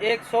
100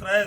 3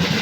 है।